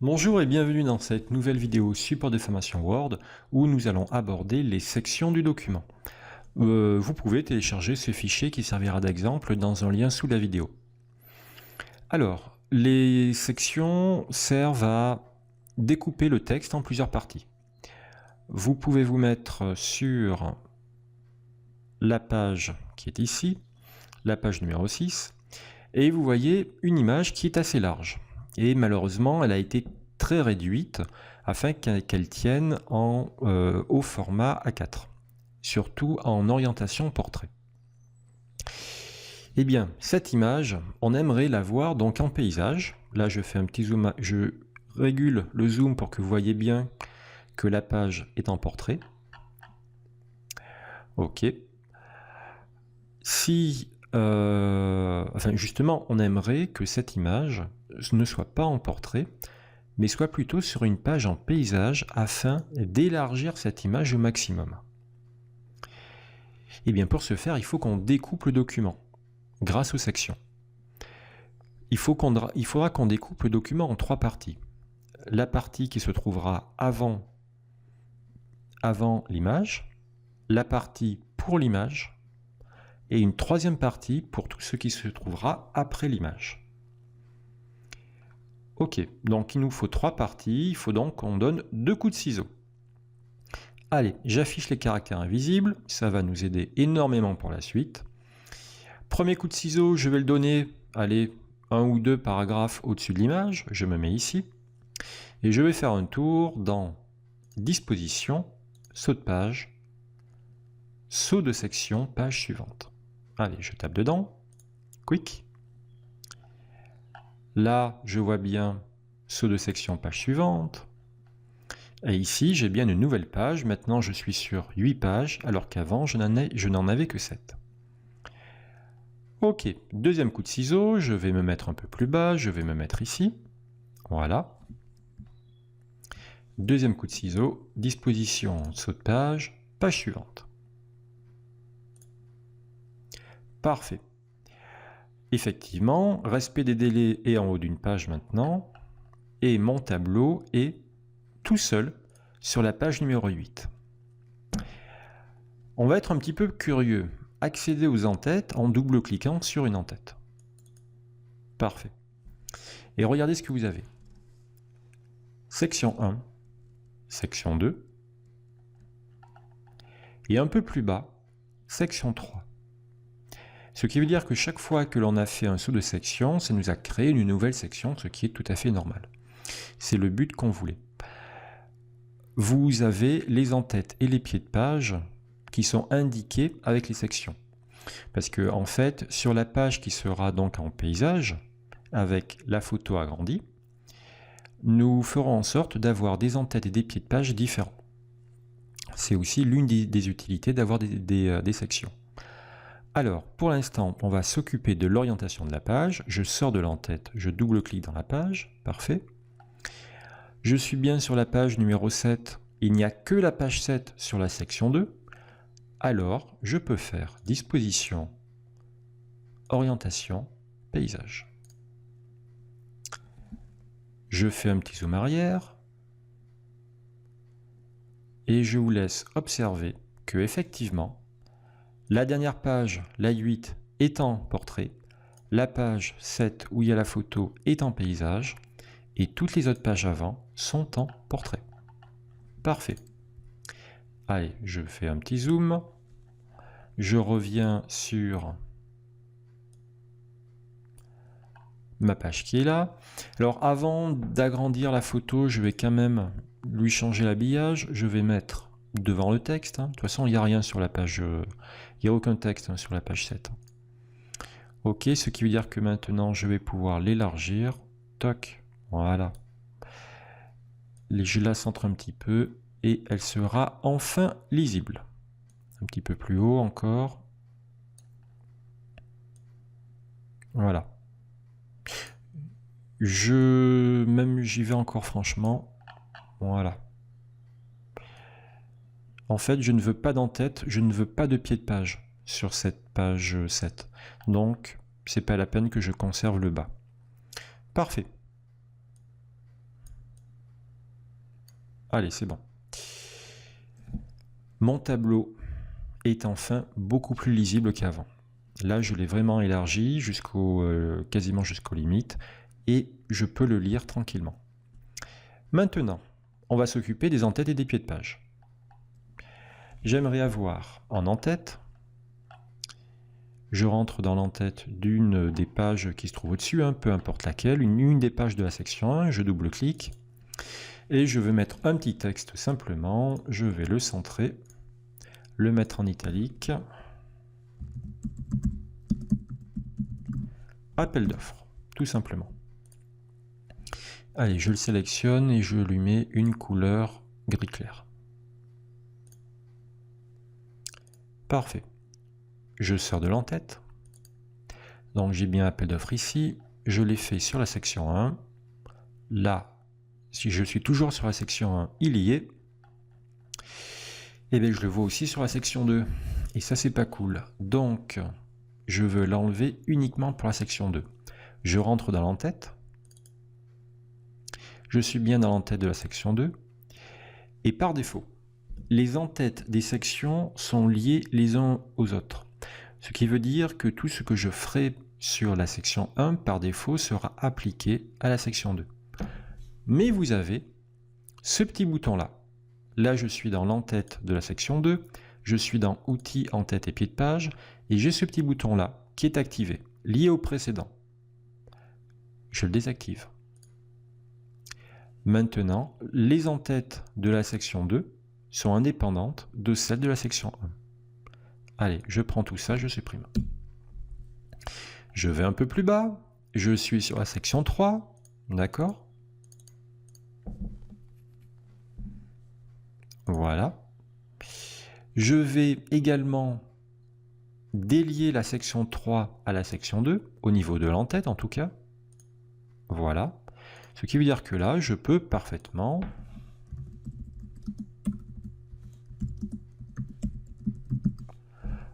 Bonjour et bienvenue dans cette nouvelle vidéo support de formation Word où nous allons aborder les sections du document. Vous pouvez télécharger ce fichier qui servira d'exemple dans un lien sous la vidéo. Alors, les sections servent à découper le texte en plusieurs parties. Vous pouvez vous mettre sur la page qui est ici, la page numéro 6, et vous voyez une image qui est assez large. Et malheureusement, elle a été très réduite afin qu'elle tienne au format A4, surtout en orientation portrait. Eh bien, cette image, on aimerait la voir donc en paysage. Là, je fais un petit zoom, je régule le zoom pour que vous voyez bien que la page est en portrait. Ok. Si, enfin justement, on aimerait que cette image ne soit pas en portrait, mais soit plutôt sur une page en paysage afin d'élargir cette image au maximum. Et bien pour ce faire, il faut qu'on découpe le document grâce aux sections. Il faudra qu'on découpe le document en trois parties. La partie qui se trouvera avant l'image, la partie pour l'image, et une troisième partie pour tout ce qui se trouvera après l'image. Ok, donc il nous faut trois parties, il faut donc qu'on donne 2 coups de ciseaux. Allez, j'affiche les caractères invisibles, ça va nous aider énormément pour la suite. Premier coup de ciseau, je vais le donner, allez, 1 ou 2 paragraphes au-dessus de l'image, je me mets ici, et je vais faire un tour dans Disposition, saut de page, saut de section, page suivante. Allez, je tape dedans, Quick. Là, je vois bien saut de section, page suivante. Et ici, j'ai bien une nouvelle page. Maintenant, je suis sur 8 pages, alors qu'avant, je n'en avais que 7. Ok, deuxième coup de ciseau, je vais me mettre un peu plus bas, je vais me mettre ici. Voilà. Deuxième coup de ciseau, disposition, saut de page, page suivante. Parfait. Effectivement, respect des délais est en haut d'une page maintenant, et mon tableau est tout seul sur la page numéro 8. On va être un petit peu curieux. Accéder aux en-têtes en double-cliquant sur une en-tête. Parfait. Et regardez ce que vous avez. Section 1, section 2, et un peu plus bas, section 3. Ce qui veut dire que chaque fois que l'on a fait un saut de section, ça nous a créé une nouvelle section, ce qui est tout à fait normal. C'est le but qu'on voulait. Vous avez les en-têtes et les pieds de page qui sont indiqués avec les sections. Parce que en fait, sur la page qui sera donc en paysage, avec la photo agrandie, nous ferons en sorte d'avoir des en-têtes et des pieds de page différents. C'est aussi l'une des utilités d'avoir des sections. Alors, pour l'instant, on va s'occuper de l'orientation de la page. Je sors de l'en-tête, je double-clique dans la page, parfait. Je suis bien sur la page numéro 7, il n'y a que la page 7 sur la section 2. Alors, je peux faire Disposition, Orientation, Paysage. Je fais un petit zoom arrière et je vous laisse observer que effectivement, la dernière page, la 8, est en portrait, la page 7 où il y a la photo est en paysage et toutes les autres pages avant sont en portrait. Parfait. Allez, je fais un petit zoom. Je reviens sur ma page qui est là. Alors avant d'agrandir la photo, je vais quand même lui changer l'habillage. Je vais mettre devant le texte. De toute façon, il n'y a rien sur la page. Il n'y a aucun texte sur la page 7. Ok, ce qui veut dire que maintenant, je vais pouvoir l'élargir. Toc, voilà. Je la centre un petit peu et elle sera enfin lisible. Un petit peu plus haut encore. Voilà. Même j'y vais encore franchement. Voilà. En fait, je ne veux pas d'en-tête, je ne veux pas de pied de page sur cette page 7. Donc, c'est pas la peine que je conserve le bas. Parfait. Allez, c'est bon. Mon tableau est enfin beaucoup plus lisible qu'avant. Là, je l'ai vraiment élargi quasiment jusqu'aux limites et je peux le lire tranquillement. Maintenant, on va s'occuper des en-têtes et des pieds de page. J'aimerais avoir en en-tête, je rentre dans l'en-tête d'une des pages qui se trouve au-dessus, peu importe laquelle, une des pages de la section 1, je double-clique et je veux mettre un petit texte simplement, je vais le centrer, le mettre en italique, appel d'offres, tout simplement. Allez, je le sélectionne et je lui mets une couleur gris clair. Parfait. Je sors de l'en-tête. Donc j'ai bien appel d'offres ici. Je l'ai fait sur la section 1. Là, si je suis toujours sur la section 1, il y est. Et bien je le vois aussi sur la section 2. Et ça, c'est pas cool. Donc, je veux l'enlever uniquement pour la section 2. Je rentre dans l'en-tête. Je suis bien dans l'en-tête de la section 2. Et par défaut, les en-têtes des sections sont liées les uns aux autres. Ce qui veut dire que tout ce que je ferai sur la section 1, par défaut, sera appliqué à la section 2. Mais vous avez ce petit bouton-là. Là, je suis dans l'en-tête de la section 2. Je suis dans Outils, en-tête et pied de page. Et j'ai ce petit bouton-là qui est activé, lié au précédent. Je le désactive. Maintenant, les en-têtes de la section 2 sont indépendantes de celles de la section 1. Allez, je prends tout ça, je supprime. Je vais un peu plus bas, je suis sur la section 3, d'accord? Voilà. Je vais également délier la section 3 à la section 2, au niveau de l'en-tête en tout cas. Voilà. Ce qui veut dire que là, je peux parfaitement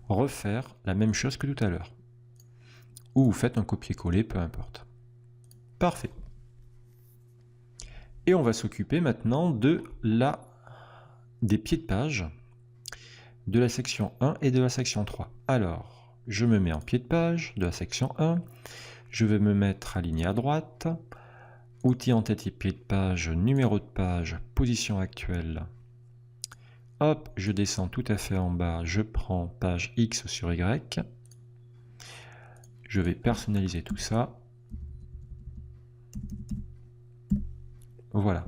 refaire la même chose que tout à l'heure. Ou vous faites un copier-coller, peu importe. Parfait. Et on va s'occuper maintenant des pieds de page de la section 1 et de la section 3. Alors, je me mets en pied de page de la section 1. Je vais me mettre aligné à droite. Outils en tête et pied de page, numéro de page, position actuelle. Hop, je descends tout à fait en bas, je prends page X sur Y. Je vais personnaliser tout ça. Voilà.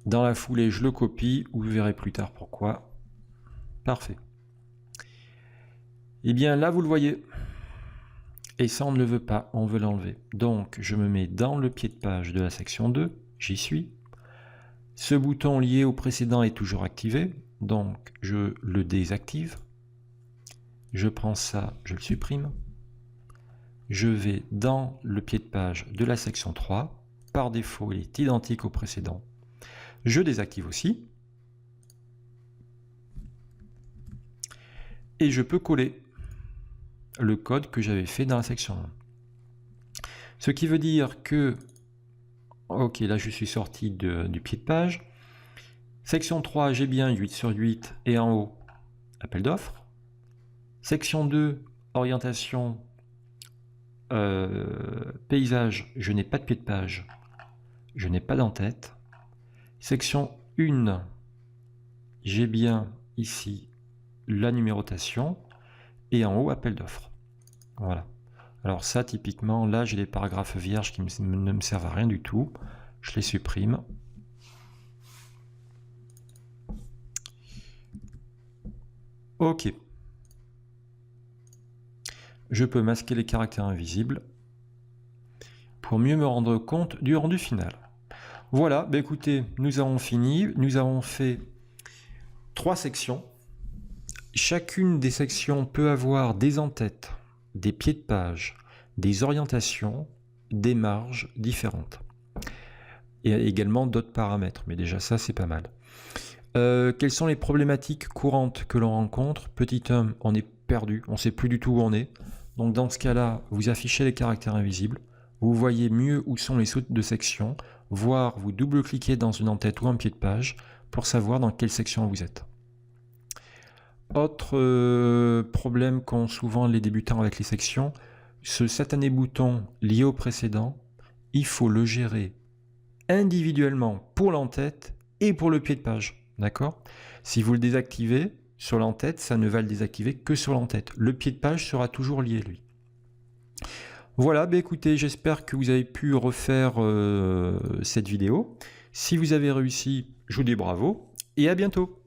Dans la foulée, je le copie, vous verrez plus tard pourquoi. Parfait. Et bien là, vous le voyez. Et ça, on ne le veut pas, on veut l'enlever. Donc, je me mets dans le pied de page de la section 2, j'y suis. Ce bouton lié au précédent est toujours activé, donc je le désactive. Je prends ça, je le supprime. Je vais dans le pied de page de la section 3. Par défaut, il est identique au précédent. Je désactive aussi. Et je peux coller le code que j'avais fait dans la section 1. Ce qui veut dire que, ok, là je suis sorti du pied de page. Section 3, j'ai bien 8 sur 8 et en haut, appel d'offres. Section 2, orientation, paysage, je n'ai pas de pied de page, je n'ai pas d'en-tête. Section 1, j'ai bien ici la numérotation et en haut, appel d'offres. Voilà. Alors ça, typiquement, là, j'ai des paragraphes vierges qui ne me servent à rien du tout. Je les supprime. Ok. Je peux masquer les caractères invisibles pour mieux me rendre compte du rendu final. Voilà, bah écoutez, nous avons fini. Nous avons fait 3 sections. Chacune des sections peut avoir des en-têtes, des pieds de page, des orientations, des marges différentes. Et également d'autres paramètres, mais déjà ça c'est pas mal. Quelles sont les problématiques courantes que l'on rencontre? Petit 1, on est perdu, on ne sait plus du tout où on est. Donc dans ce cas-là, vous affichez les caractères invisibles, vous voyez mieux où sont les sautes de section, voire vous double-cliquez dans une en-tête ou un pied de page pour savoir dans quelle section vous êtes. Autre problème qu'ont souvent les débutants avec les sections, ce satané bouton lié au précédent, il faut le gérer individuellement pour l'en-tête et pour le pied de page. D'accord? Si vous le désactivez sur l'en-tête, ça ne va le désactiver que sur l'en-tête. Le pied de page sera toujours lié, lui. Voilà, bah écoutez, j'espère que vous avez pu refaire cette vidéo. Si vous avez réussi, je vous dis bravo et à bientôt.